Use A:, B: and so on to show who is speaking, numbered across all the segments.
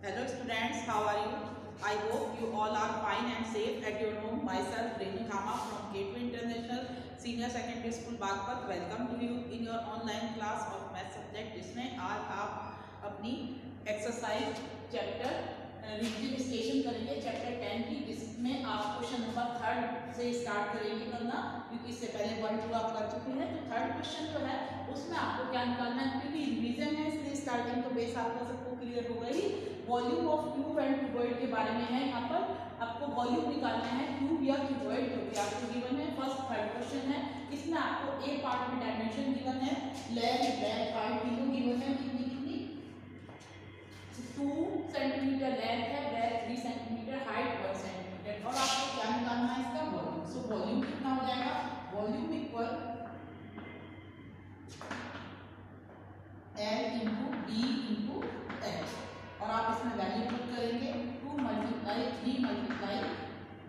A: Hello students, how are you? I hope you all are fine and safe at your home. Myself Renu Khama from K2 International Senior Secondary School Bagpat. Welcome to you in your online class of math subject जिसमें आज आप अपनी exercise chapter revision station करेंगे chapter 10 की, जिसमें आप question number 3 से start करेंगे करना, क्योंकि इससे पहले 1 2 आप कर चुके हैं। तो थर्ड क्वेश्चन जो है उसमें आपको क्या निकालना है, क्योंकि रिवीजन है इसलिए स्टार्टिंग तो बेस आपका सबको क्लियर हो गई। Volume of cube and cuboid के बारे में है। यहाँ पर आपको वॉल्यूम निकालना है क्यूब या क्यूबॉइड जो कि आपको गिवन है। फर्स्ट थर्ड क्वेश्चन है, इसमें आपको ए पार्ट में डायमेंशन गिवन है, लेंथ ब्रेड्थ हाइट तीनों गिवन है। कितनी 2 सेंटीमीटर लेंथ है, ब्रेड्थ 3 सेंटीमीटर, हाइट 1 सेंटीमीटर। और आपको क्या निकालना है इसका वॉल्यूम। सो वॉल्यूम कितना हो जाएगा, volume equal L into B into H। और आप इसमें वैल्यू पुट करेंगे 2 मल्टीप्लाई 3 मल्टीप्लाई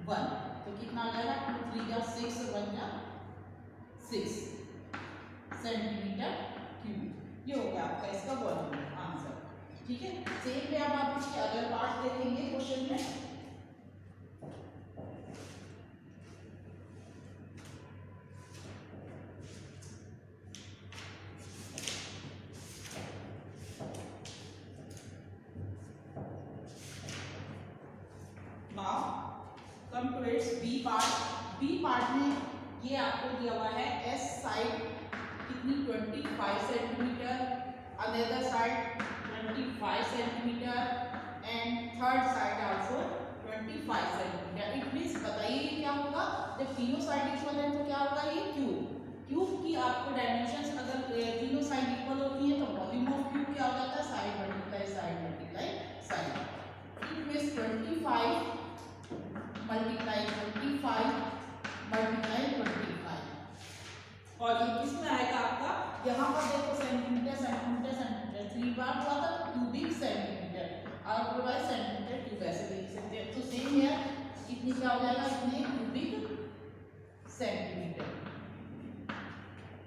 A: 1, तो कितना आ जाएगा 2 3 जा 6 1 जा 6 सेंटीमीटर क्यूब। ये हो गया आपका इसका वॉल्यूम आंसर। ठीक है, सेम पे अब आप इसके अदर पार्ट देखेंगे क्वेश्चन में। Now come to its B part. B part में ये आपको दिया हुआ है एस साइड कितनी 25 centimetre, another side 25 centimetre and third side also 25 centimetre. It means बताइए ये क्या होगा, जब तीनों साइड इक्वल है तो क्या होगा, ये क्यूब की आपको डायमेंशंस अगर तीनों साइड इक्वल होती है तो वॉल्यूम ऑफ क्यूब क्या हो जाता है, side multiply side. It means 25 multiply 25 multiply 25। और ये किसमें आएगा आपका, यहाँ पर देखो सेंटीमीटर सेंटीमीटर सेंटीमीटर 3 बार हुआ था तो क्यूबिक सेंटीमीटर, और अदरवाइज सेंटीमीटर क्यूब ऐसे लिख सकते हैं। तो सेम है, कितनी क्या हो जाएगा, इतने क्यूबिक सेंटीमीटर।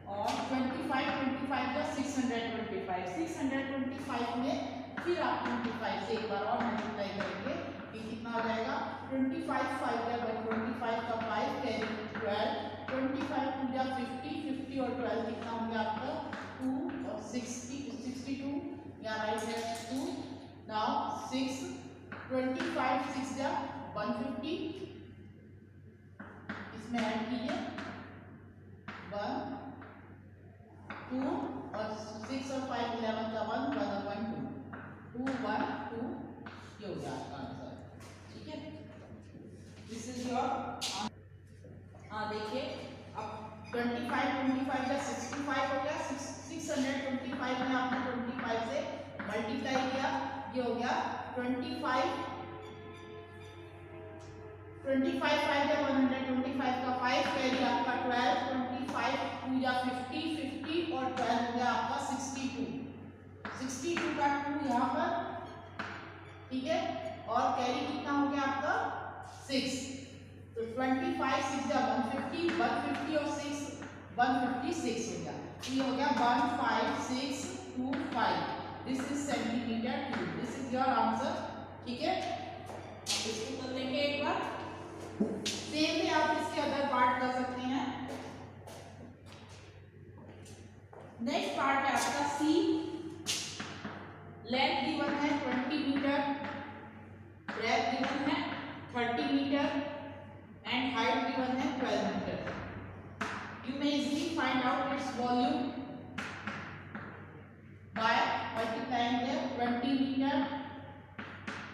A: और 25 का 625 में फिर आप 25 से एक बार और मल्टीप्लाई करेंगे, ये कितना हो जाएगा 25 5 का 25 का 5 कैरी 12, 25 2 जा 50 और 12 कितना हो गया आपका 2 और 62 या राइट है 2। नाउ 6 25 6 जा 150, इसमें ऐड कीजिए 1 2 और 6 और 5 11 का 1 1 और 1 2 1 2, ये हो गया आपका आंसर। ठीक है, दिस इज योर। देखिए अब 25 का 65 हो गया, 625 में आपने 25 से मल्टीप्लाई किया, ये हो गया 25 5 या 125 का 5 कैरी आपका 12, 25 2 या 50 और 12 हो गया आपका 62 का 2 यहाँ पर। ठीक है, और कैरी कितना हो गया आपका 6, तो 25 6 जा 150 और 6 156 हो गया, ये हो गया 15625। This is centimetre cube, this is your answer. ठीक है, इसको कर लेंगे एक बार। सेम में आप इसके अदर पार्ट कर सकते हैं। नेक्स्ट पार्ट है आपका सी। लेंथ गिवन है 20 मीटर, ब्रेड्थ गिवन है 30 मीटर एंड हाइट गिवन है 12 मीटर। You may easily find out its volume by multiplying the 20 metre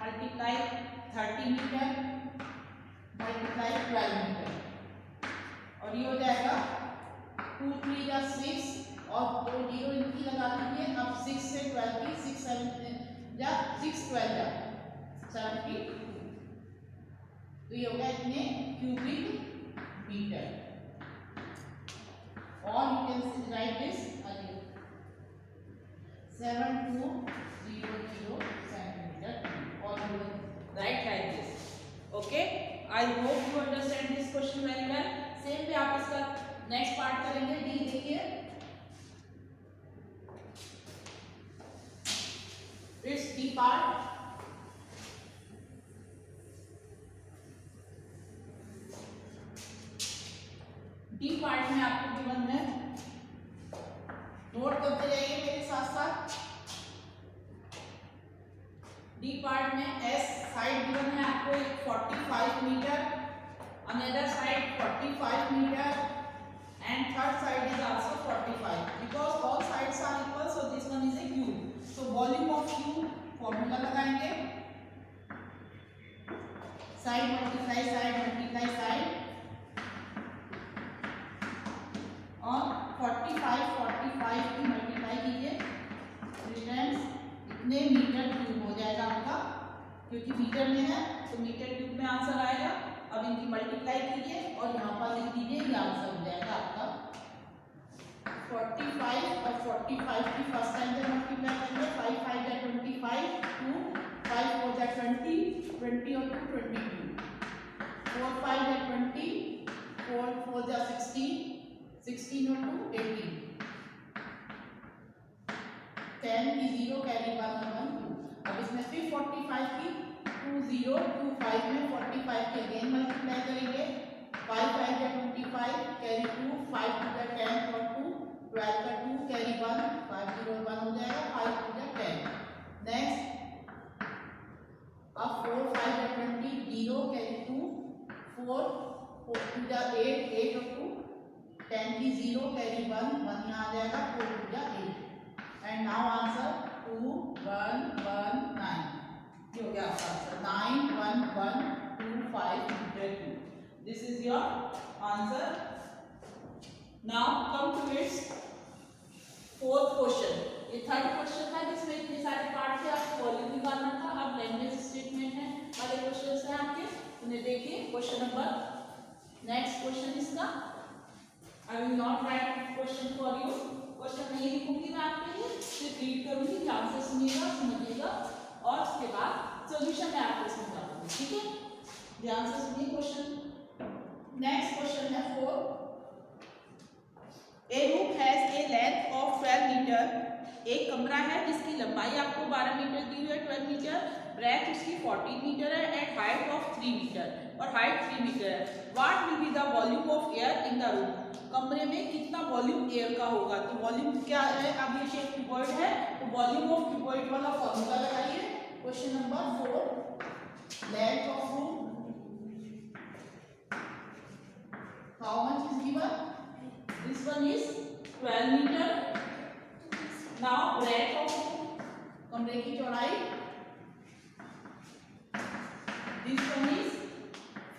A: multiply 30 metre multiply 12 metre, और ये हो जाएगा 2 3 या 6 और 2 जीरो इनकी लगा दीजिए। अब 6 से 12 की 6 7 या 6 12 या 72, तो ये हो गया इतने क्यूबिक मीटर। और you can write this again 7200 centimetre, और write like this. Okay, I hope you understand this question very well. Same पे आप इसका नेक्स्ट पार्ट करेंगे। डी देखिए, it's D part. D part में आपको गिवन है, नोट करते जाइए मेरे साथ साथ। डी पार्ट में एस साइड गिवन है आपको 45 metre, another side 45 metre and third side is also 45 because all sides are equal, so this one is a cube. So volume of cube formula लगाएंगे, side multiply side और 45 की multiply कीजिए, distance इतने metre cube हो जाएगा आपका, क्योंकि metre में है तो मीटर क्यूब में आंसर आएगा। अब इनकी मल्टीप्लाई कीजिए और यहाँ पर लिख दीजिए, ये आंसर हो जाएगा आपका 45 और 45 की फर्स्ट टाइम से मल्टीप्लाई करेंगे, 5 5 या 25, 2 5 4 या 20, 20 और 2 22, 4 5 या 20, 4 4 या 16, 16 और 2 18, 10 की 0 कैरी 1 और 1 2। अब इसमें फिर 45 की 2 0 2 5 में 45 के अगेन मल्टीप्लाई करेंगे, 5 5 या 25 कैरी 2, 5 2 या 10 और 2, 12 का 2 कैरी 1, 5 0 1 हो जाएगा, 5 2 या 10। नेक्स्ट अब 4 5 या 20 0 कैरी 2, 4 4 2 या 8 8 और 2, 10 की 0 कैरी 1 1 यहाँ आ जाएगा, 4 2 या 8 एंड नाउ आंसर 2 1 1 9, ये हो गया आपका answer 9 1 1 2 5 2। This is your answer. Now come to its fourth question. ये थर्ड क्वेश्चन था जिसमें इतने सारे पार्ट थे, आपको वॉल्यूम निकालना था। अब लैंग्वेज स्टेटमेंट है वाले क्वेश्चन हैं आपके, उन्हें देखिए। क्वेश्चन नंबर नेक्स्ट क्वेश्चन इसका, I will not right question for you, question नहीं लिखूंगी मैं आपके लिए, सिर्फ रीड करूंगी, ध्यान से सुनिएगा समझिएगा और उसके बाद सॉल्यूशन मैं आपको इसमें बता दूंगी, ठीक है। ध्यान से सुनिए क्वेश्चन। नेक्स्ट क्वेश्चन है 4, a room has a length of 12 metre, एक कमरा है जिसकी लंबाई आपको 12 मीटर दी हुई है, 12 मीटर, ब्रेथ उसकी 14 मीटर है एंड हाइट ऑफ 3 मीटर और हाइट 3 मीटर है। What will be the volume of air in the room, कमरे में कितना वॉल्यूम एयर का होगा। तो वॉल्यूम क्या है, अब ये शेप क्यूबॉइड है तो वॉल्यूम ऑफ क्यूबॉइड वाला फॉर्मूला लगाइए। Question number 4, length of room, how much is given, this one is 12 metre. Now breadth of room, कमरे की चौड़ाई, this one is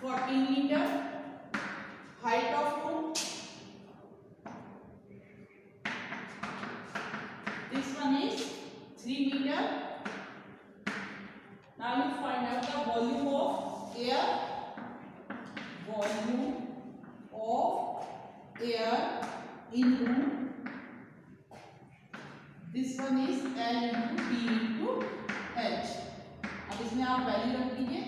A: 14 metre. Height of room, this one is 3 meter. Now you find out the volume of air, volume of air in room, this one is L into D into H। अब इसमें आप value रख दीजिए,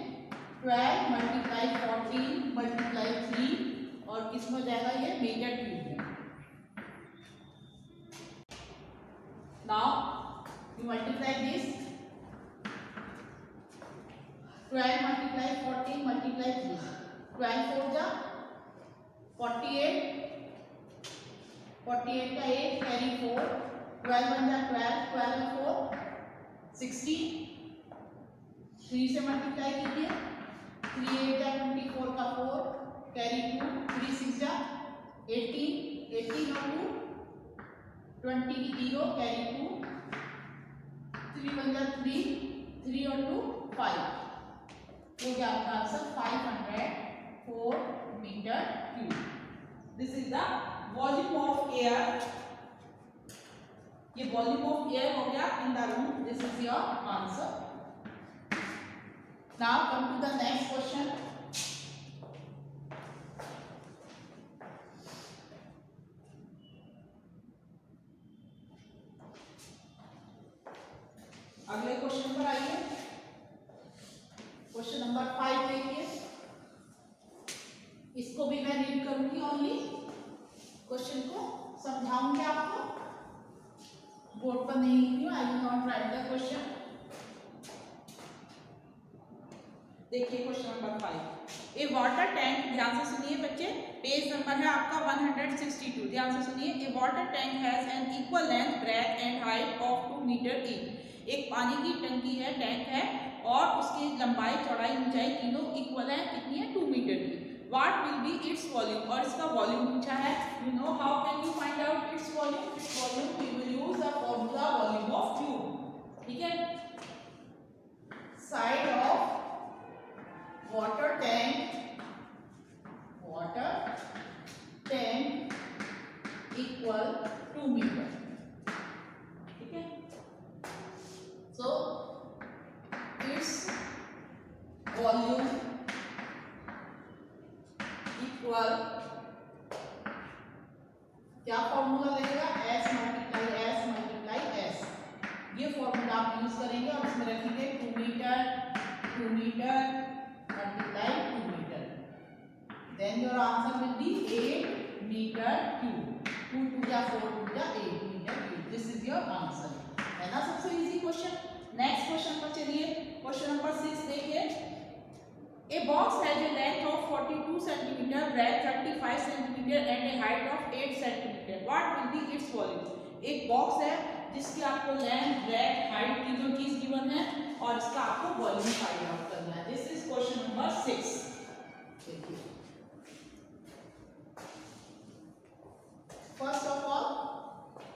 A: 12 multiply 14 multiply 3 और किस में जाएगा, ये मीटर क्यूब में। Now you multiply this, 12 multiply 14 multiply 3, 12 4 जा 48, 48 का 8 कैरी 4, 12 1 जा 12, 12 4 16, 3 से मल्टीप्लाई कीजिए, 3 8 जा 24 का 4 कैरी 2, 3 6 जा 18, 18 और 2 20 की 0 कैरी 2, 3 1 जा 3, 3 और 2 5, हो गया आपका answer 504 metre cube. This is the volume of air, ये वॉल्यूम ऑफ एयर हो गया in the room, this is your answer. Now come to the next question. अगले क्वेश्चन पर आइए, क्वेश्चन नंबर 5 देखिए, इसको भी मैं रीड करूंगी, ओनली क्वेश्चन को समझाऊंगी आपको, बोर्ड पर नहीं लिखी हूँ, I will not right the question. देखिए क्वेश्चन नंबर 5, ए वाटर टैंक, ध्यान से सुनिए बच्चे, पेज नंबर है आपका 162, ध्यान से सुनिए। A water tank has an equal length, breadth and height of 2 metre each. एक पानी की टंकी है, टैंक है, और उसकी लंबाई चौड़ाई ऊंचाई तीनों इक्वल है, कितनी है, 2 मीटर की। What will be its volume, और इसका वॉल्यूम पूछा है। You know how can you find out its volume? Its volume we will use the formula volume of tube, ठीक है। Side of water tank equal 2 meter, ठीक है। So its volume equal, क्या formula लगेगा, S multiply S। ये formula आप use करेंगे और इसमें रखेंगे 2 metre multiply 2 meter, then your answer will be 8 meter cube। 2 2 या 4 2 या 8 meter cube, this is your answer, है ना। सबसे इजी क्वेश्चन। नेक्स्ट क्वेश्चन पर चलिए, क्वेश्चन नंबर 6 देखिए। A box has a length of 42 centimetre, breadth 35 centimetre and a height of 8 centimetre, what will be its volume. एक box है जिसकी आपको लेंथ, ब्रेथ, हाइट तीनों चीज गिवन है और इसका आपको वॉल्यूम फाइंड आउट करना है। This is question number 6। देखिए, first of all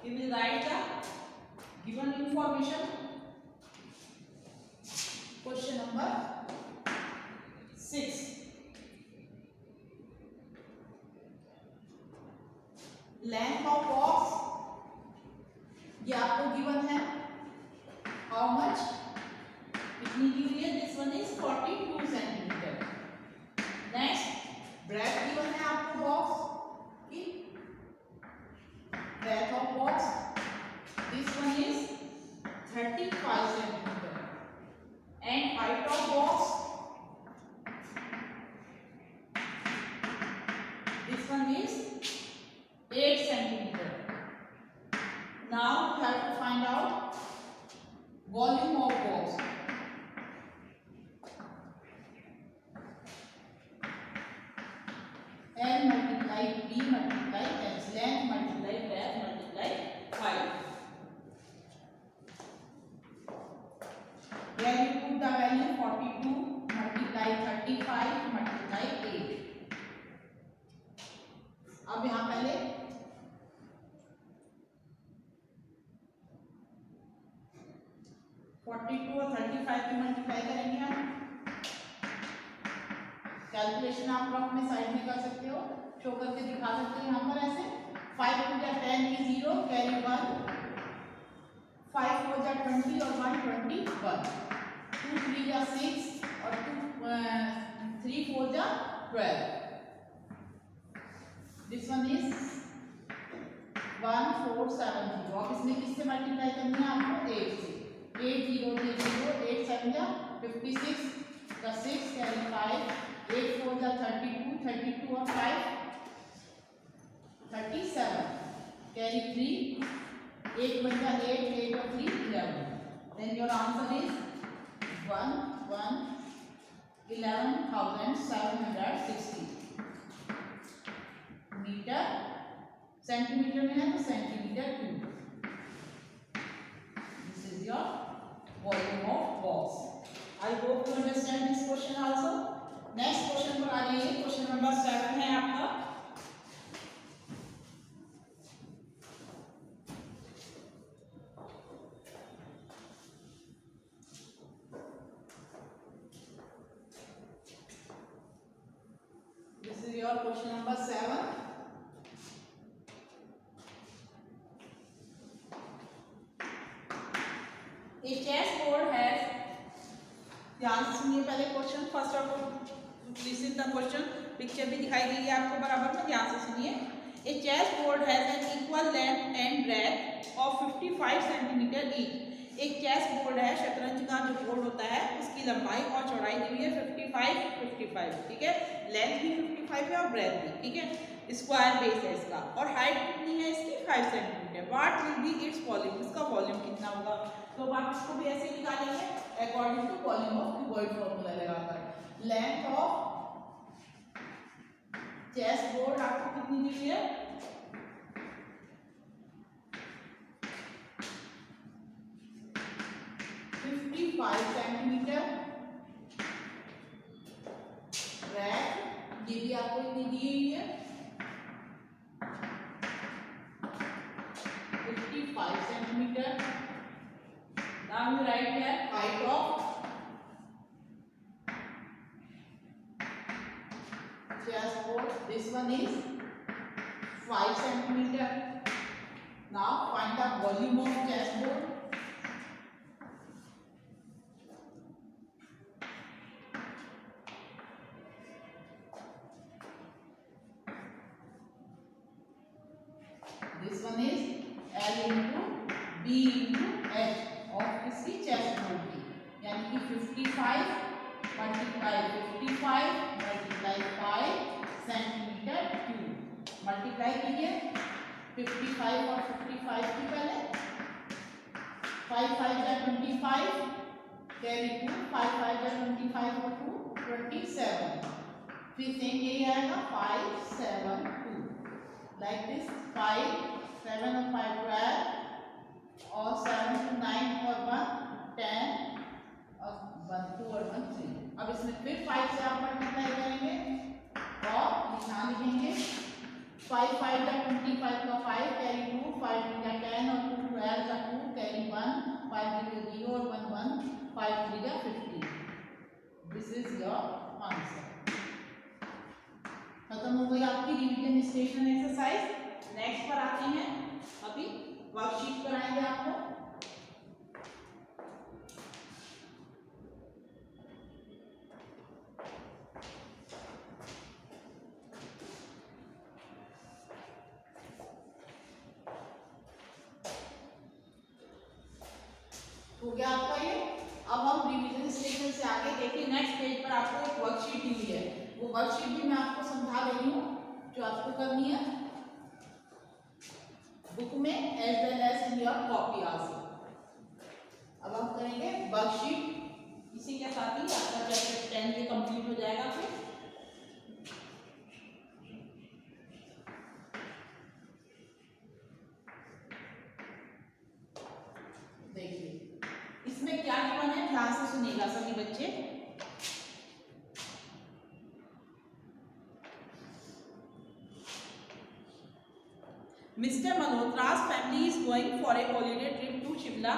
A: we will write the given information. Question number 6, length of box ये आपको गिवन है, हाउ मच, कितनी की हुई है, this one is 42 centimetre. Next, breadth given है आपको बॉक्स की, breadth of box, this one is 35 centimetre and height of box, this one is 8 centimeter. Now you have to find out volume of box. L multiply B multiply S, length multiply breadth multiply height. Here you put the value 42 multiply 35 multiply 8. अब यहाँ पहले 42 और 35 की multiply करेंगे हम। Calculation आप rough में side में कर सकते हो, शो करके दिखा सकते हो यहाँ पर ऐसे। 5 टू जा 10 की 0 कैरी 1, 5 4 जा 20 और 1 21, 2 3 जा 6 और 3 4 जा 12। This one is 1470। अब इसमें किससे मल्टीप्लाई करनी है आपको, 8 से। 8 0 0 8 7 जा 56 का 6 कैरी 5, 8 4 जा 32 32 और 5 37 कैरी 3, 8 1 जा 8 8 और 3 11। Then your answer is 11,760 metre. Centimetre में है तो centimetre cube. This is your volume of box. I hope you understand this question also. Next question पर आ जाइए, क्वेश्चन नंबर 7 है आपका। This is your question number 7. A chessboard has, ध्यान से सुनिए पहले question, first of all listen the question, picture भी दिखाई देगी आपको बराबर में, ध्यान से सुनिए। A chessboard has an equal length and breadth of 55 centimetre each. एक चेस बोर्ड है, शतरंज का जो बोर्ड होता है उसकी लंबाई और चौड़ाई दी हुई है 55, ठीक है। लेंथ भी 55 है और ब्रेथ भी, ठीक है। स्क्वायर बेस है इसका, और हाइट कितनी है इसकी, 5 centimetre. What will be its volume, इसका वॉल्यूम कितना होगा। तो अब आप इसको भी ऐसे निकालेंगे according to volume of cuboid formula लगाकर। लेंथ ऑफ चेस्ट बोर्ड आपको कितनी दी हुई है? 55 सेंटीमीटर। रैक ये भी आपको इतनी दी हुई है 55 centimetre. Now you right here height of chest board. This one is 5 centimeter. Now find the volume of chest board. This one is L into B into H of इसकी chest board की, यानी कि 55 multiply 55 multiply 5 centimetre cube. Multiply कीजिए 55 और 55 की पहले 5 5 जा 25 carry 2 5 5 जा 25 और 2 27। फिर सेम यही आएगा 5 7 2 लाइक दिस 5 7 और 5 12 और 7 to 9 और 1 10 और 1 2 और 1 3। अब इसमें फिर 5 से आप मल्टीप्लाई करेंगे और निशान लिखेंगे 5 5 का 25 का 5 कैरी 2 5 का 10 और 2 12 का 2 कैरी 1 5 0 0 और 1 1 5 3 का 50। This is your answer. खत्म हो गई आपकी रिवीजन स्टेशन एक्सरसाइज। नेक्स्ट पर आते हैं, अभी वर्कशीट कराएंगे आपको। हो गया आपका ये। अब हम रिवीजन स्टेशन से आगे देखिए, नेक्स्ट पेज पर आपको एक वर्कशीट दी हुई है। वो वर्कशीट भी मैं आपको समझा रही हूँ जो आपको करनी है बुक में as well as in your copy also. अब हम करेंगे वर्कशीट। इसी के साथ ही आपका चैप्टर 10 के कंप्लीट हो जाएगा। फिर देखिए इसमें क्या गिवन है, ध्यान से सुनिएगा सभी बच्चे। Mr. Malhotra's family is going for a holiday trip to Shimla.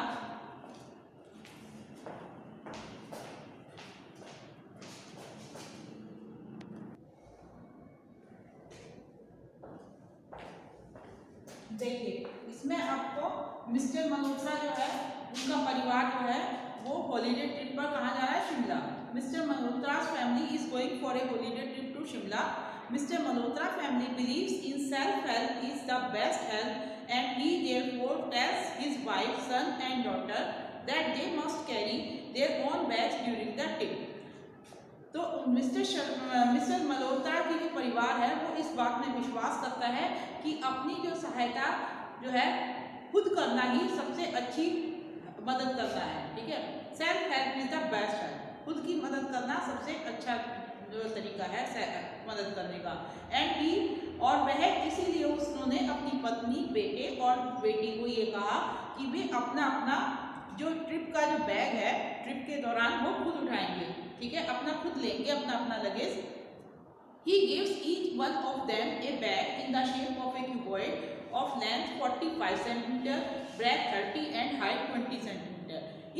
A: देखिए इसमें आपको मिस्टर मल्होत्रा जो है उनका परिवार जो है वो हॉलीडे ट्रिप पर कहाँ जा रहा है? Shimla. Mister Malhotra's family is going for a holiday trip to Shimla. Mr. Malhotra family believes in self-help is the best help and he therefore tells his wife, son and daughter that they must carry their own bags during the trip. तो mister Malhotra की जो परिवार है वो इस बात में विश्वास करता है कि अपनी जो सहायता जो है खुद करना ही सबसे अच्छी मदद करता है। ठीक है, self help is the best help. खुद की मदद करना सबसे अच्छा जो तरीका है मदद करने का। एंड ही और वह इसीलिए उन्होंने अपनी पत्नी, बेटे और बेटी को ये कहा कि वे अपना अपना जो ट्रिप का जो बैग है ट्रिप के दौरान वो खुद उठाएंगे। ठीक है, अपना खुद लेंगे अपना अपना luggage. He gives each one of them a bag in the shape of a cuboid of length 45 cm, breadth 30 and height 20 cm.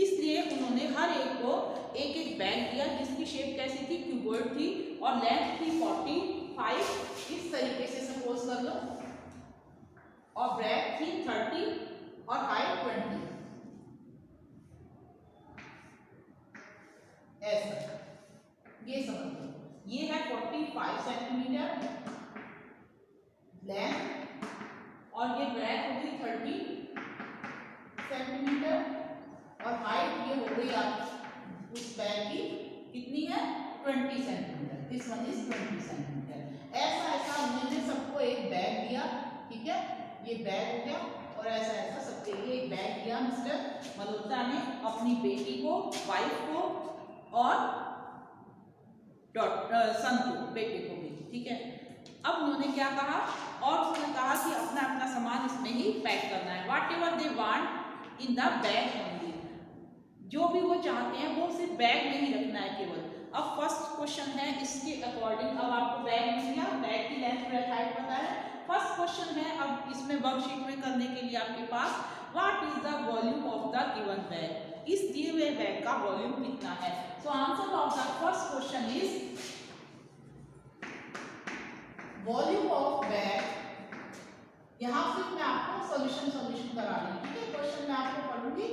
A: इसलिए उन्होंने हर एक को एक एक बैग दिया जिसकी शेप कैसी थी? क्यूबॉइड थी और लेंथ थी 45 इस तरीके से सपोज कर लो, और ब्रेथ थी 30 और हाइट 20 ऐसा। ये समझ लो, ये है 45 सेंटीमीटर लेंथ और ये ब्रेथ होगी 30 सेंटीमीटर और हाइट ये हो गई आप उस बैग की कितनी है? 20 centimetre. This one is 20 centimetre. ऐसा ऐसा उन्होंने सबको एक बैग दिया। ठीक है, ये बैग हो गया और ऐसा ऐसा सबके लिए एक बैग दिया मिस्टर मल्होत्रा ने अपनी बेटी को, वाइफ को और सन को, बेटे को भी। ठीक है, अब उन्होंने क्या कहा, और उसने कहा कि अपना अपना सामान इसमें ही पैक करना है। Whatever they want in the bag only, जो भी वो चाहते हैं वो सिर्फ बैग में ही रखना है केवल। अब फर्स्ट क्वेश्चन है इसके अकॉर्डिंग, अब आपको बैग मिल गया, बैग की लेंथ ब्रेथ हाइट पता है। फर्स्ट क्वेश्चन है, अब इसमें वर्कशीट में करने के लिए आपके पास what is the volume of the given bag, इस दिए हुए बैग का वॉल्यूम कितना है। So answer of the first question is volume of bag. यहां सिर्फ मैं आपको सॉल्यूशन करा रही हूं, ठीक है। क्वेश्चन मैं आपको पढ़ूंगी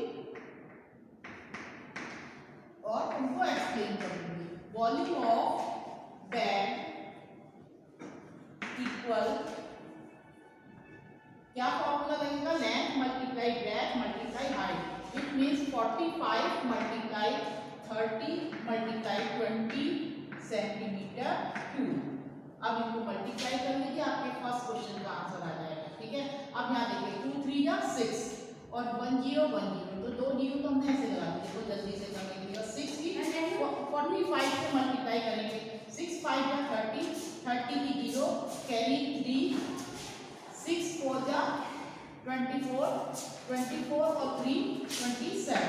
A: और उनको एक्सप्लेन करूंगी। वॉल्यूम ऑफ बैग इक्वल, क्या फॉर्मूला लगेगा, length multiply breath multiply height. It means 45 multiply 30 multiply 20 centimetre cube. अब इनको मल्टीप्लाई कर लीजिए, आपके फर्स्ट क्वेश्चन का आंसर आ जाएगा, ठीक है। अब यहाँ देखिए 2 3 या 6 और 1 0 1 0, तो 2 0 तो हमने ऐसे लगा दिए, तो जल्दी से कर लीजिएगा। 6 की 45 से मल्टीप्लाई करेंगे, 6 5 या 30, 30 की 0 कैरी 3, 6 4 या 24, 24 और 3 27,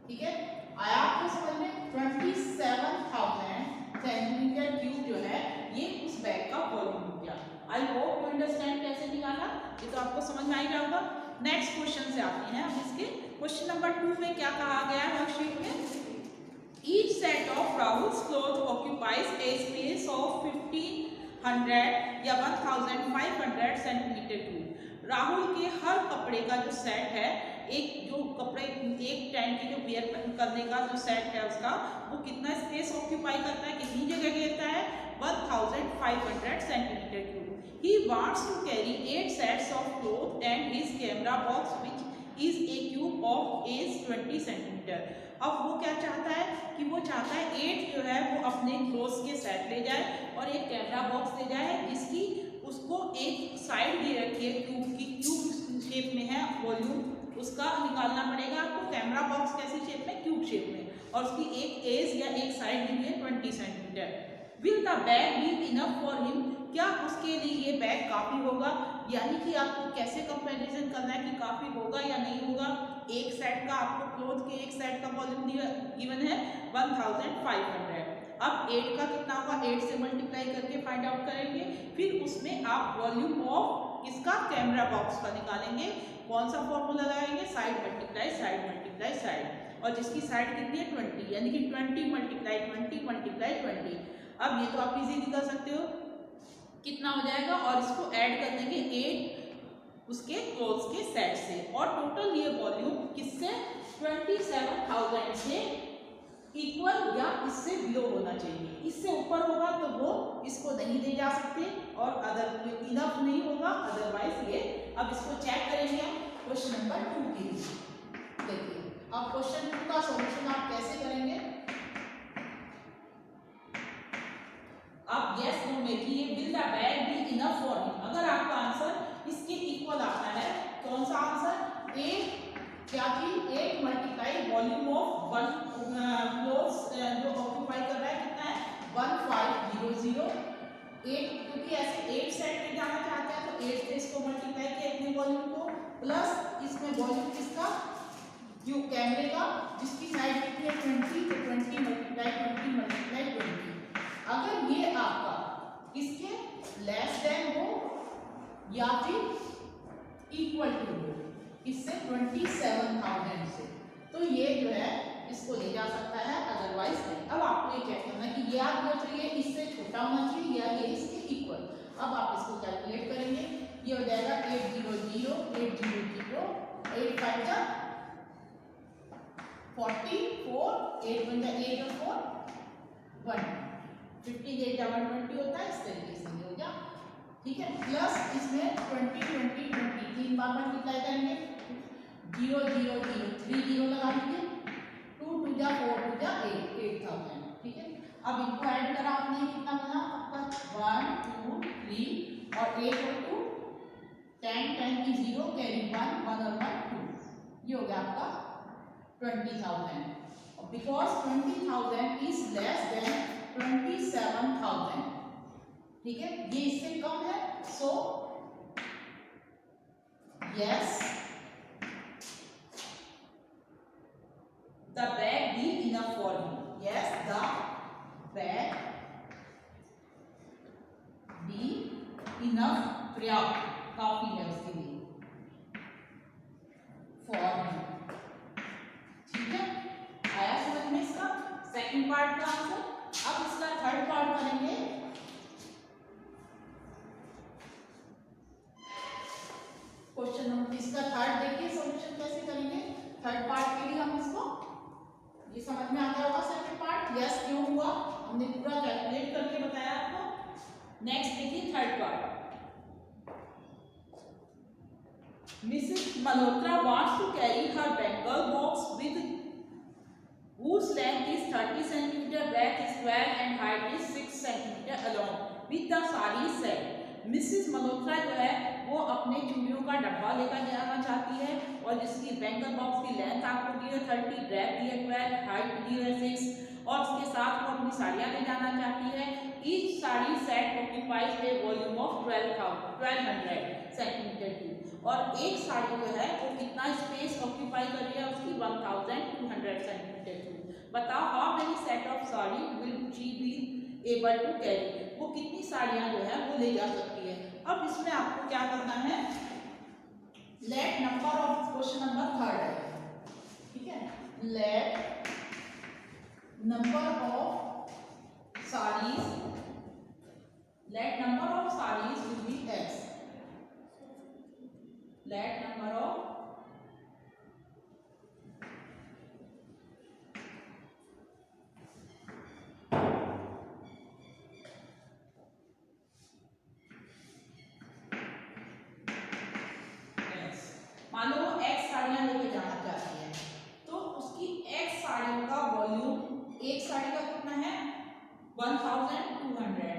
A: ठीक है। आया आपको समझ में? 27,000 सेंटीमीटर क्यूब जो है ये उस बैग का वॉल्यूम हो गया। आई होप यू अंडरस्टैंड कैसे निकाला, ये तो आपको समझ में आ ही रहा होगा। नेक्स्ट क्वेश्चन से आते हैं अब इसके। क्वेश्चन नंबर 2 में क्या कहा गया है वर्कशीट में, each set of Rahul's cloth occupies A space of 1500 या 1500 सेंटीमीटर क्यूब। राहुल के हर कपड़े का जो सेट है, एक जो कपड़े एक टाइम की जो वेयर करने का जो सेट है उसका, वो कितना स्पेस ऑक्यूपाई करता है, कितनी जगह घेरता है, 1500 centimetre cube. He wants to carry 8 sets of clothes and his camera box which is a cube of is 20 centimetre. अब वो क्या चाहता है कि वो चाहता है 8 जो है वो अपने क्लोथ्स के सेट ले जाए और एक कैमरा बॉक्स ले जाए जिसकी उसको एक साइड दे रखी है क्यूब की, क्यूब शेप में है वॉल्यूम, उसका निकालना पड़ेगा आपको। कैमरा बॉक्स कैसी शेप में, क्यूब शेप में, और उसकी एक एज या एक साइड दी है 20 centimetre. Will the bag be enough for him, क्या उसके लिए ये बैग काफी होगा, यानी कि आपको कैसे कंपैरिजन करना है कि काफी होगा या नहीं होगा। एक सेट का आपको क्लोथ के एक सेट का वॉल्यूम गिवन है 1500। अब 8 का कितना होगा, 8 से मल्टीप्लाई करके फाइंड आउट करेंगे, फिर उसमें आप वॉल्यूम ऑफ किसका, कैमरा बॉक्स का निकालेंगे। कौन सा फॉर्मूला लगाएंगे, side multiply side multiply side, और जिसकी साइड कितनी है 20, यानी कि 20 मल्टीप्लाई 20 मल्टीप्लाई 20। अब ये तो आप इजीली कर सकते हो, कितना हो जाएगा, और इसको ऐड कर देंगे 8 उसके क्लोथ्स के सेट से, और टोटल ये वॉल्यूम किससे, 27,000 से इक्वल या इससे बिलो होना चाहिए। इससे ऊपर होगा तो वो इसको नहीं दे जा सकते, और अदर इनफ नहीं होगा अदरवाइज ये। अब इसको चेक करेंगे क्वेश्चन नंबर 2 के लिए। देखिए अब क्वेश्चन 2 का सॉल्यूशन आप कैसे करेंगे। अब यस नो में कि ये will the bag be enough for him, अगर आपका आंसर इसके इक्वल आता है, कौन सा आंसर, ए क्या चीज, 8 मल्टीप्लाई वॉल्यूम ऑफ 1 क्लोथ्स जो ऑक्यूपाई कर रहा है कितना है 1500, 8, क्योंकि ऐसे 8 सेट में जाना चाहते हैं तो 8 से इसको मल्टीप्लाई किया इतने वॉल्यूम को, प्लस इसमें वॉल्यूम किसका, क्यों कैमरे का, जिसकी साइड कितनी है 20, तो 20 मल्टीप्लाई 20 मल्टीप्लाई 20। अगर ये आपका इसके लेस देन हो या फिर इक्वल टू हो इससे 27,000 से, तो ये जो है इसको ले जा सकता है, अदरवाइज नहीं। अब आपको ये चेक करना है कि ये आपको चाहिए इससे छोटा होना चाहिए या ये इसके इक्वल। अब आप इसको कैलकुलेट करेंगे, ये हो जाएगा 800 800 8 5 जा 44, 8 1 जा 8 और 4 1, 58 डबल 20 होता है, इस तरीके से हो गया, ठीक है। प्लस इसमें 20 20 20 3 बार मल्टीप्लाई करेंगे, 0 0 0 3 0 लगा लीजिए, 2 2 जा 4 2 जा 8 8000, ठीक है। अब इनको ऐड करा आपने, कितना बना आपका 1 2 3 और 8 और 2 10 10 की 0 कैरी 1 1 और 1 2, ये हो गया आपका 20,000। बिकॉज 20,000 इज लेस देन 27,000, ठीक है, ये इससे कम है, so yes the bag be enough for you, yes the bag be enough, पर्याप्त, काफी है उसके लिए, फॉर यू। ठीक है, आया समझ में इसका सेकंड पार्ट का आंसर। अब इसका थर्ड पार्ट करेंगे। क्वेश्चन नंबर, इसका थर्ड देखिए सॉल्यूशन कैसे करेंगे। थर्ड पार्ट के लिए हम इसको, ये समझ में आ गया होगा सेकंड पार्ट, यस क्यों हुआ हमने पूरा कैलकुलेट करके बताया आपको। नेक्स्ट देखिए third part. Mrs. Malhotra wants to carry her bengal box with whose length is 30 cm, breadth is 12 and height is 6 cm along with the sari set. Mrs Malhotra जो है वो अपने चूड़ियों का डब्बा लेकर जाना चाहती है और जिसकी बैंगल बॉक्स की लेंथ आपको दी है 30, ब्रेथ दी है 12, हाइट दी है 6 और उसके साथ वो अपनी साड़ियाँ ले जाना चाहती है। Each sari set occupies A volume of 1200 centimetre की, और एक साड़ी जो है वो कितना स्पेस ऑक्यूपाई कर रही है उसकी 1200 सेंटीमीटर की। बताओ how many set of sari will she be able to carry, वो कितनी साड़ियाँ जो है वो ले जा सकती है। अब इसमें आपको क्या करना है, let number of, question number third है, ठीक है, let number of saris, let number of saris will be x, let number of मान लो x साड़ियां लेके जाना चाहती है तो उसकी x साड़ियों का वॉल्यूम, एक साड़ी का कितना है 1200,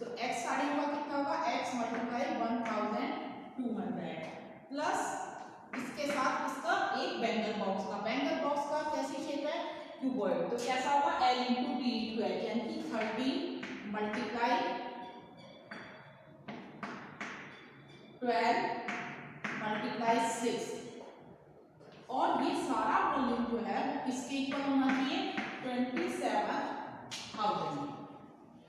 A: तो x साड़ियों का कितना होगा x मल्टीप्लाई 1200 प्लस इसके साथ इसका एक बैंगल बॉक्स का, बैंगल बॉक्स का कैसी शेप है क्यूबॉइड, तो कैसा होगा L into D into H, यानी कि 30 मल्टीप्लाई 12 मल्टीप्लाई 6, और ये सारा वॉल्यूम जो है वो किसके इक्वल होना चाहिए 27,000,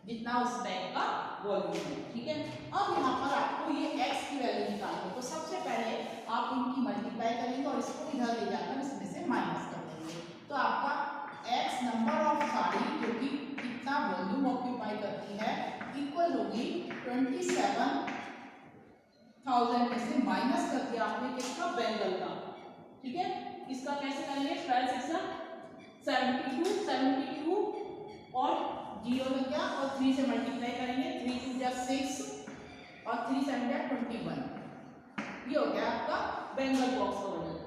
A: जितना उस बैग का वॉल्यूम है। ठीक है, अब यहाँ पर आपको ये x की वैल्यू निकालनी है, तो सबसे पहले आप इनकी मल्टीप्लाई करेंगे और इसको इधर ले जाकर इसमें से माइनस कर देंगे, तो आपका x नंबर ऑफ साड़ी जो कि कितना वॉल्यूम ऑक्यूपाई करती है इक्वल होगी 27,000 में से माइनस कर दिया आपने किसका बैंगल का। ठीक है, इसका कैसे करेंगे 12 6 72 और 0 में क्या और 3 से मल्टीप्लाई करेंगे, 3 2 जा 6 और 3 7 जा 21, ये हो गया आपका बैंगल बॉक्स का वजन।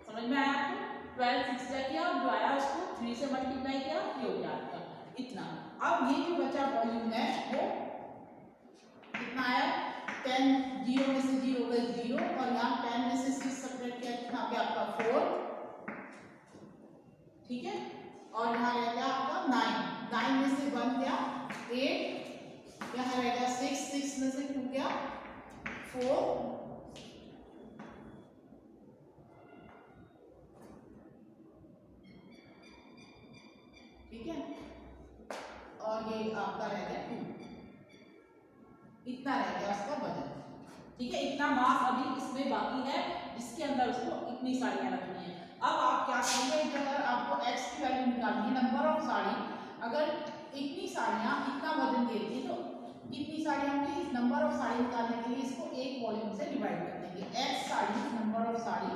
A: समझ में आया आपको, 12 6 जा किया और जो आया उसको 3 से मल्टीप्लाई किया, ये हो गया आपका इतना। अब ये जो बचा वॉल्यूम है वो कितना आया 10, 0 में से 0 गए 0 और यहाँ 10 में से 6 सब्ट्रैक्ट किया कितना आ गया आपका 4, ठीक है, और यहाँ रह गया आपका 9 में से 1 गया 8, यहाँ रह गया 6 में से 2 गया 4, ठीक है, और ये आपका रह गया 2, इतना रह गया उसका वजन। ठीक है, इतना मास अभी इसमें बाकी है, इसके अंदर उसको इतनी साड़ियां रखनी है। अब आप क्या करेंगे, अगर आपको x की वैल्यू निकालनी है नंबर ऑफ साड़ी, अगर इतनी साड़ियां इतना वजन देती है तो कितनी साड़ियां होंगी, इस नंबर ऑफ साड़ी निकालने के लिए इसको एक वॉल्यूम से डिवाइड कर देंगे, x sari number of sari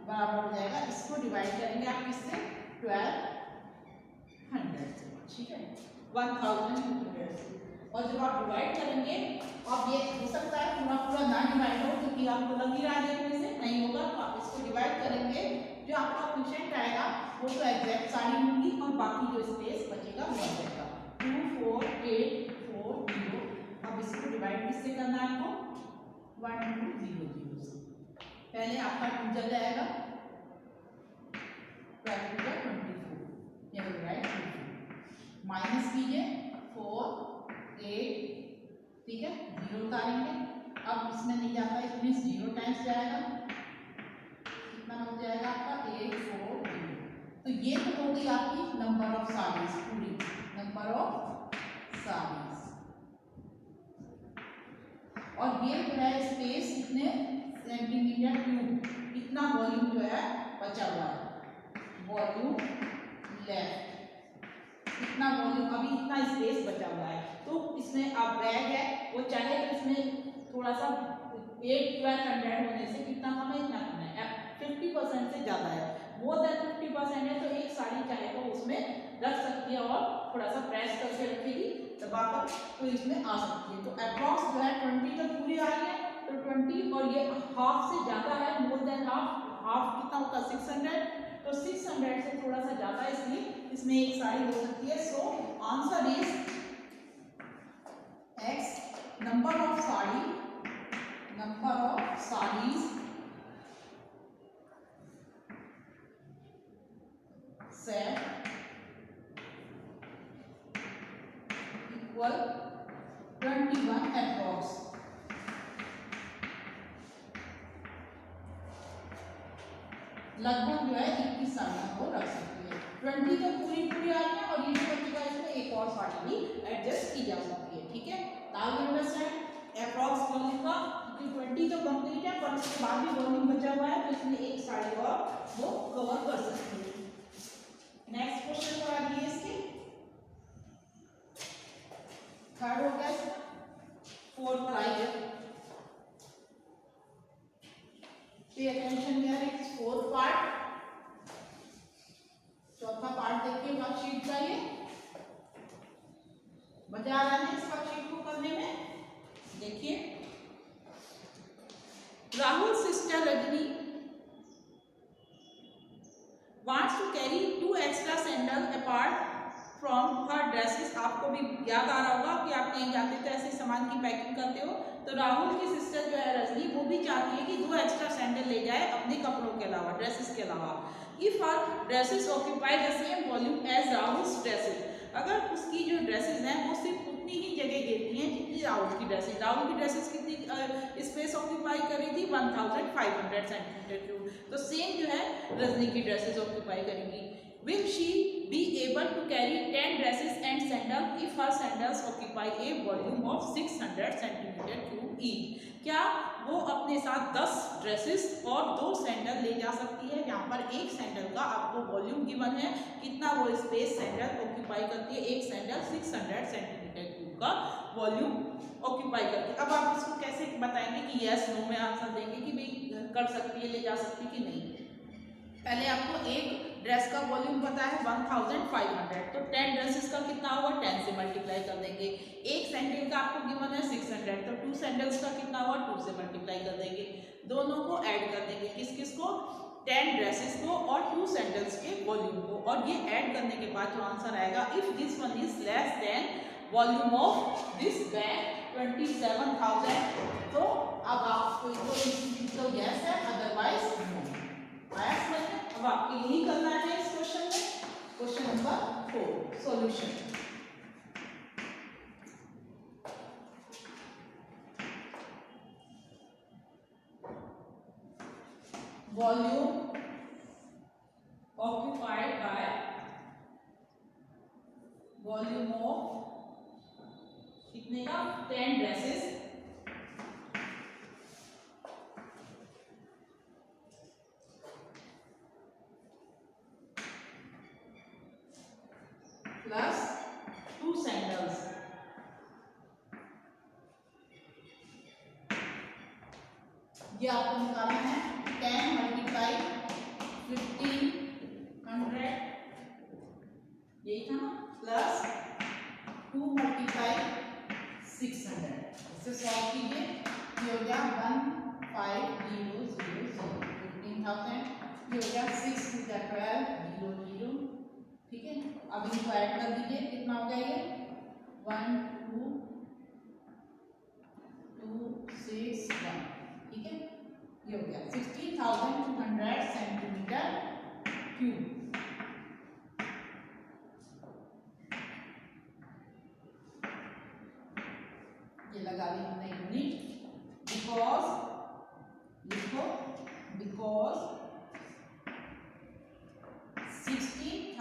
A: बराबर हो जाएगा, इसको डिवाइड करेंगे आप किससे 1200 से, ठीक है 1200 से, और जब आप डिवाइड करेंगे, अब ये हो सकता है पूरा पूरा ना डिवाइड हो क्योंकि आपको लग नहीं रहा देखने से नहीं होगा, तो आप इसको डिवाइड करेंगे, जो आपका क्वेश्चन आएगा वो तो एग्जैक्ट साड़ी होगी और बाकी जो स्पेस बचेगा वो आ जाएगा 24840। अब इसको डिवाइड किससे करना है आपको 1200 से, पहले आपका 2 चल जाएगा 24 माइनस कीजिए 4 8, ठीक ठीक है, 0 उतारेंगे। अब इसमें नहीं जाता, इसमें 0 टाइम्स जाएगा, कितना हो जाएगा आपका 840। तो ये तो होगी आपकी नंबर ऑफ साड़ीज, पूरी नंबर ऑफ साड़ीज। और ये जो है स्पेस कितने सेंटीमीटर क्यूब, इतना वॉल्यूम जो है बचा हुआ है, वॉल्यूम लेफ्ट, इतना वॉल्यूम, अभी इतना स्पेस बचा हुआ है। तो इसमें अब बैग है, वो चाहे तो इसमें थोड़ा सा 1200 होने से कितना कम है, इतना कम है, 50% से ज़्यादा है, मोर देन 50% है, तो एक साड़ी चाहे तो उसमें रख सकती है और थोड़ा सा प्रेस करके रखेगी दबाकर, तो इसमें आ सकती है। तो अप्रॉक्स जो है 20 तक पूरी आ रही है, तो 20 और ये हाफ से ज़्यादा है, मोर देन हाफ, हाफ कितना होता है 600, तो 600 से थोड़ा सा ज़्यादा है, इसलिए इसमें एक साड़ी हो सकती है। So answer is x, number of sari, number of saris set equal 21 approx. लगभग जो है 21 साड़ियों को रख सकती है, 20 तो पूरी पूरी आ रही है, और ये जो बचेगा इसमें एक और साड़ी भी एडजस्ट की जा सकती है, ठीक है। Now you understand approx volume का, क्योंकि 20 तो कंप्लीट है, पर उसके बाद भी वॉल्यूम बचा हुआ है, तो इसमें एक साड़ी और वो कवर कर सकती है। नेक्स्ट क्वेश्चन पर आ गई इसकी, थर्ड हो गया इसका, फोर्थ पर आइए, pay attention here, it's fourth part, चौथा पार्ट देखिए वर्कशीट का, ये मजा आ रहा है इस वर्कशीट को करने में। देखिए, Rahul sister Rajni wants to carry 2 extra sandals apart from her dresses। आपको भी याद आ रहा होगा कि आप कहीं जाते तो ऐसे सामान की पैकिंग करते हो, तो राहुल की सिस्टर जो है रजनी, वो भी चाहती है कि 2 एक्स्ट्रा सैंडल ले जाए अपने कपड़ों के अलावा, ड्रेसेस के अलावा। If her dresses occupy the same volume as Rahul's dresses, अगर उसकी जो ड्रेसेस हैं वो सिर्फ उतनी ही जगह घेरती हैं जितनी राहुल की ड्रेसेस, राहुल की ड्रेसेस कितनी स्पेस ऑक्यूपाई कर रही थी 1500 सेंटीमीटर क्यूब, तो सेम जो है रजनी की ड्रेसेस ऑक्यूपाई करेंगी। Will she be able to carry 10 dresses and sandals if her sandals occupy a volume of 600 centimeter cube each? क्या वो अपने साथ 10 ड्रेसेस और 2 सैंडल ले जा सकती है? यहाँ पर एक सैंडल का आपको वॉल्यूम गिवन है, कितना वो स्पेस सैंडल ऑक्यूपाई करती है, एक सैंडल 600 सेंटीमीटर क्यूब का वॉल्यूम ऑक्यूपाई करती है। अब आप इसको कैसे बताएंगे कि यस नो में आंसर देंगे कि भाई कर सकती है, ले जा सकती है कि नहीं। पहले आपको एक ड्रेस का वॉल्यूम पता है 1500, तो 10 ड्रेसेस का कितना होगा, 10 से मल्टीप्लाई कर देंगे। एक सैंडल का आपको गिवन है 600, तो 2 सैंडल्स का कितना होगा, 2 से मल्टीप्लाई कर देंगे, दोनों को ऐड कर देंगे, किस किस को, 10 ड्रेसेस को और 2 सैंडल्स के वॉल्यूम को, और ये ऐड करने के बाद जो आंसर आएगा, if this one is less than volume of this bag 27,000, तो अब आपको तो यस है, अदरवाइज नो। आया समझ में? अब आपको यही करना है इस क्वेश्चन में, question number 4 solution. Volume occupied by volume of कितने का, 10 ड्रेसेस प्लस 2 सैंडल्स। ये आपको निकालना है 10 मल्टीप्लाई 1500, यही था ना, प्लस 2 मल्टीप्लाई 600, इससे सॉल्व कीजिए, ये हो गया 1500, 15,000, ये हो गया 6 टू 12, 0 0, ठीक है। अब इनको ऐड कर दीजिए, कितना हो गया ये 1 2 2 6 1, ठीक है, ये हो गया 16,200 सेंटीमीटर क्यूब। ये लगा लीजिए।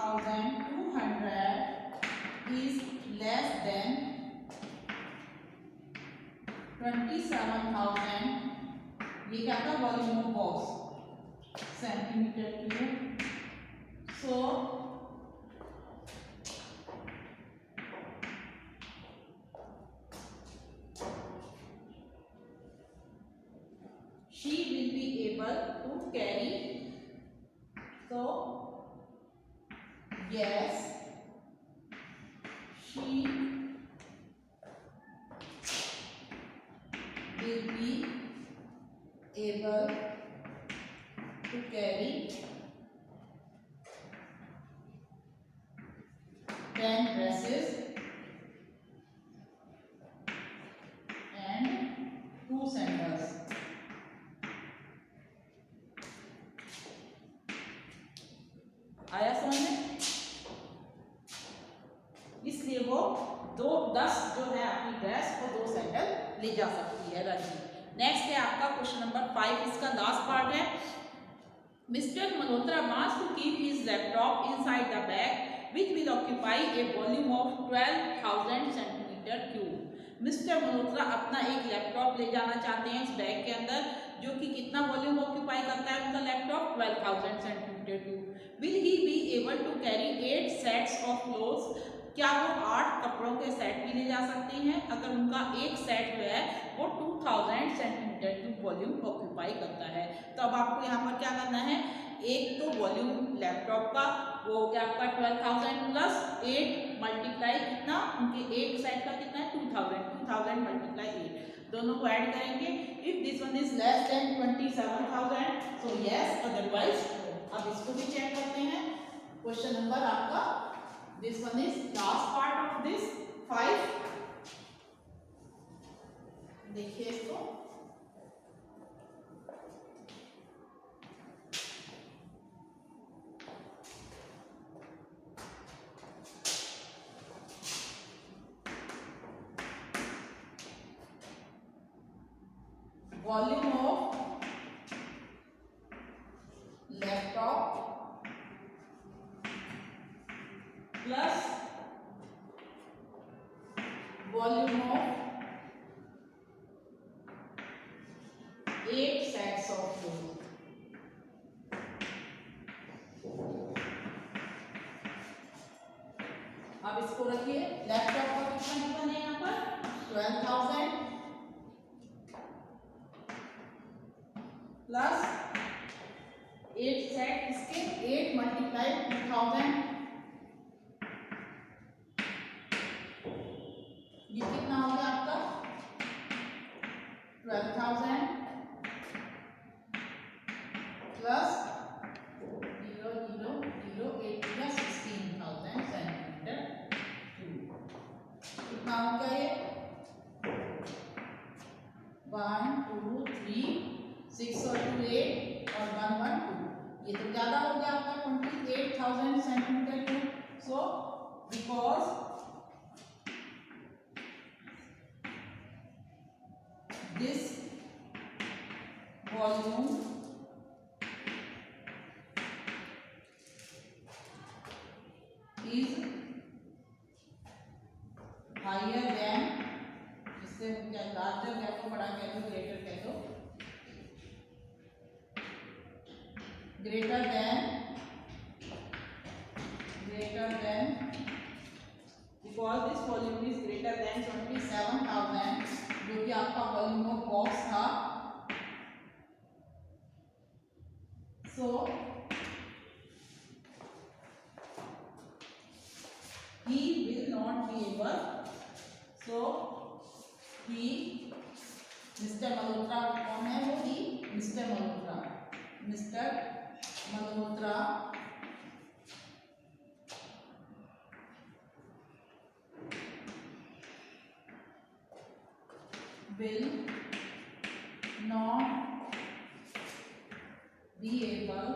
A: 8,200 is less than 27,000, ये क्या था, volume of box centimetre cube. So she will be able to carry, so yes, she will be able to carry 10 dresses and 2 sandals। आया समझ में? इसलिए वो 10 जो है अपनी ड्रेस और 2 सैंडल ले जा सकती है राजी। नेक्स्ट है आपका क्वेश्चन नंबर 5, इसका लास्ट पार्ट है। Mister Malhotra wants to keep his laptop inside the bag which will occupy a volume of 12,000 centimeter cube। Mister Malhotra अपना एक लैपटॉप ले जाना चाहते हैं इस बैग के अंदर, जो कि कितना वॉल्यूम ऑक्यूपाई करता है उनका laptop, 12,000 centimetre cube. Will he be able to carry 8 sets of clothes, क्या वो 8 कपड़ों के सेट भी ले जा सकते हैं? अगर उनका एक सेट जो है वो 2000 सेंटीमीटर क्यूब वॉल्यूम ऑक्यूपाई करता है। तो अब आपको यहाँ पर क्या करना है, एक तो वॉल्यूम लैपटॉप का वो हो गया आपका 12,000 प्लस 8 मल्टीप्लाई कितना, उनके एक सेट का कितना है 2000 मल्टीप्लाई 8, दोनों को ऐड करेंगे। If this one is less than 27,000 so yes, otherwise. अब इसको भी चेक करते हैं। क्वेश्चन नंबर आपका this one is last part of this 5। देखिए इसको, volume of laptop plus volume of 8 sets of cloth. अब इसको रखिए, लैपटॉप का कितना गिवन है यहाँ पर 12,000 प्लस 8 सेट इसके 8 मल्टीप्लाई 2000, ये कितना हो गया आपका 12,000 प्लस 0,008 प्लस 16,000 सेंटीमीटर क्यूब। कितना हो गया ये 1 2 3 6 और 2 8 और 1 1 2, ये तो ज्यादा हो गया आपका 28,000 centimetre cube. So because this volume is higher than, इससे क्या लार्जर कह दो, बड़ा कह दो, ग्रेटर कह दो, greater than because this volume is greater than 27,000, जो कि आपका वॉल्यूम ऑफ बॉक्स था। So he will not be able, so he, mister Malhotra कौन है वो, he mister Malhotra will not be able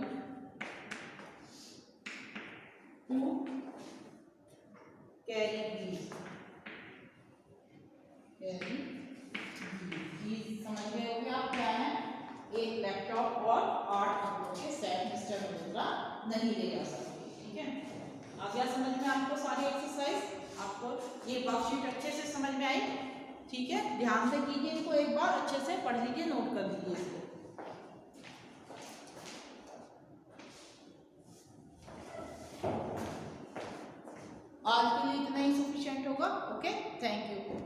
A: to carry these, समझ गए हो क्या क्या है, एक लैपटॉप और 8 कपड़ों के सेट मिस्टर मल्होत्रा नहीं ले जा सकते। ठीक है। आ गया समझ में आपको सारी एक्सरसाइज? आपको ये वर्कशीट अच्छे से समझ में आई? ठीक है, ध्यान से कीजिए इनको, एक बार अच्छे से पढ़ लीजिए, नोट कर लीजिए इसको। आज के लिए इतना ही सफिशिएंट होगा। Okay, thank you.